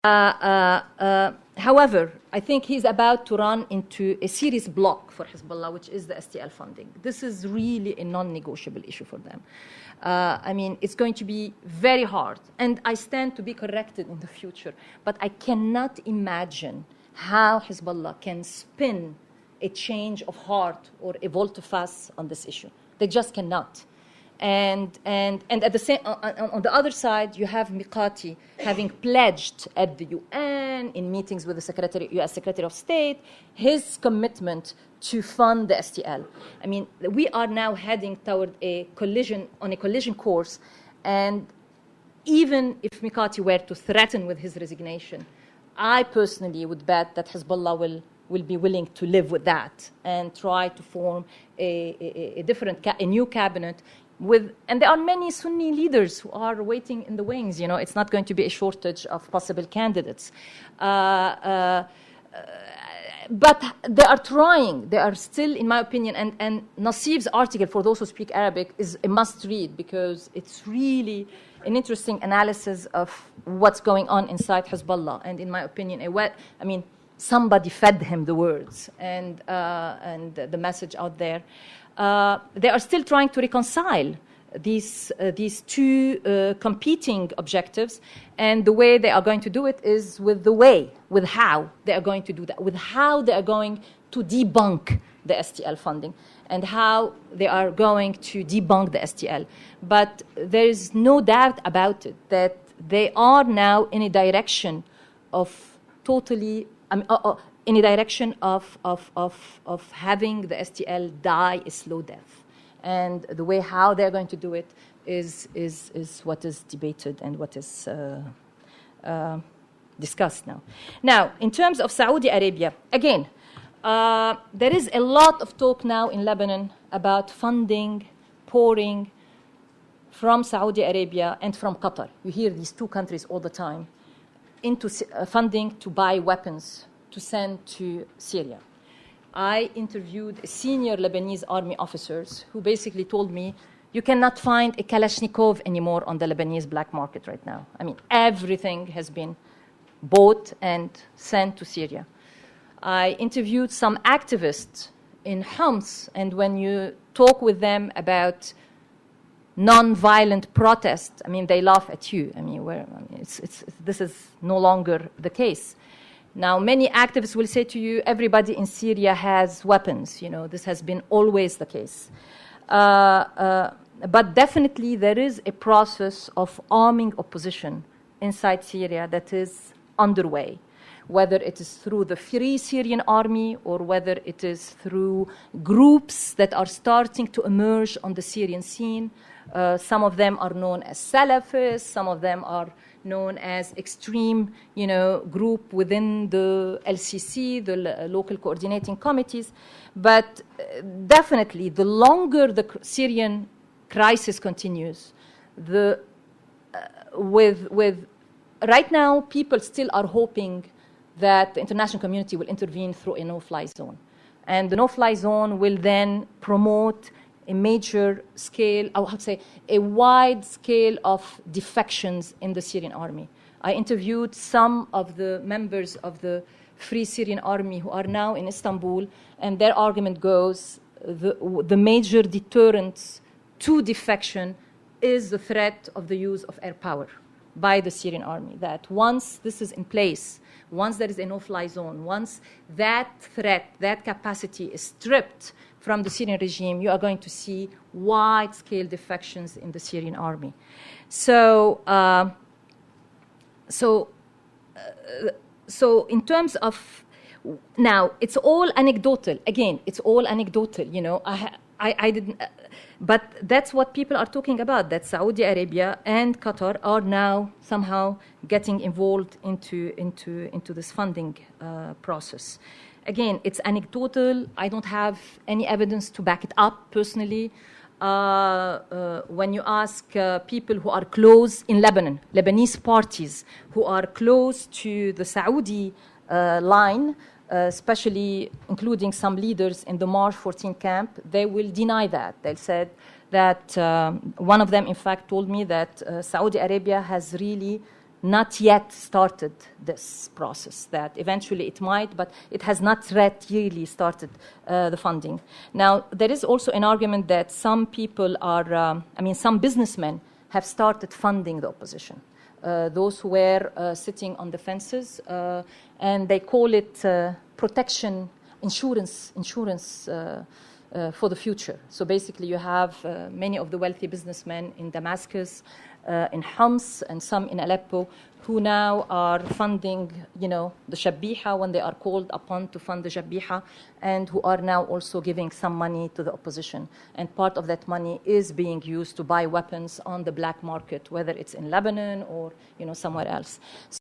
However, I think he's about to run into a serious block for Hezbollah, which is the STL funding. This is really a non-negotiable issue for them. I mean, it's going to be very hard, and I stand to be corrected in the future, but I cannot imagine how Hezbollah can spin a change of heart or a volte-face on this issue. They just cannot. And at the same, on the other side, you have Miqati having pledged at the UN in meetings with the U.S. Secretary of State his commitment to fund the STL. I mean, we are now heading toward a collision course, and even if Miqati were to threaten with his resignation, I personally would bet that Hezbollah will be willing to live with that and try to form a new cabinet. And there are many Sunni leaders who are waiting in the wings. You know, it's not going to be a shortage of possible candidates. But they are trying. They are still, in my opinion, and Nassif's article, for those who speak Arabic, is a must-read because it's really an interesting analysis of what's going on inside Hezbollah. And in my opinion, somebody fed him the words and the message out there. They are still trying to reconcile these two competing objectives, and the way they are going to do it is with how they are going to do that, with how they are going to debunk the STL funding, and how they are going to debunk the STL. But there is no doubt about it that they are now in a direction of in a direction of having the STL die a slow death. And the way how they're going to do it is what is debated and what is discussed now. Now, in terms of Saudi Arabia, again, there is a lot of talk now in Lebanon about funding, pouring from Saudi Arabia and from Qatar. You hear these two countries all the time into funding to buy weapons to send to Syria. I interviewed senior Lebanese army officers who basically told me, you cannot find a Kalashnikov anymore on the Lebanese black market right now. I mean, everything has been bought and sent to Syria. I interviewed some activists in Homs, and when you talk with them about non-violent protest, I mean, they laugh at you. I mean, this is no longer the case. Now, many activists will say to you, everybody in Syria has weapons. You know, this has been always the case. But definitely there is a process of arming opposition inside Syria that is underway, whether it is through the Free Syrian Army or whether it is through groups that are starting to emerge on the Syrian scene. Some of them are known as Salafists, some of them are known as extreme, group within the LCC, the local coordinating committees. But definitely, the longer the Syrian crisis continues, right now, people still are hoping that the international community will intervene through a no-fly zone. And the no-fly zone will then promote a major scale, I would say, a wide scale of defections in the Syrian army. I interviewed some of the members of the Free Syrian Army who are now in Istanbul, and their argument goes, the major deterrent to defection is the threat of the use of air power by the Syrian army, that once this is in place, once there is a no-fly zone, once that threat, that capacity is stripped from the Syrian regime, you are going to see wide-scale defections in the Syrian army. So in terms of now, it's all anecdotal. Again, it's all anecdotal. I didn't, but that's what people are talking about. That Saudi Arabia and Qatar are now somehow getting involved into this funding process. Again, it's anecdotal. I don't have any evidence to back it up personally. When you ask people who are close in Lebanon, Lebanese parties who are close to the Saudi line, especially including some leaders in the March 14 camp, they will deny that. They said that one of them, in fact, told me that Saudi Arabia has really not yet started this process, that eventually it might, but it has not yet really started the funding. Now, there is also an argument that some people are, some businessmen have started funding the opposition. Those who were sitting on the fences, and they call it protection, insurance for the future. So basically you have many of the wealthy businessmen in Damascus, in Homs, and some in Aleppo, who now are funding, the Shabiha when they are called upon to fund the Shabiha, and who are now also giving some money to the opposition. And part of that money is being used to buy weapons on the black market, whether it's in Lebanon or, somewhere else.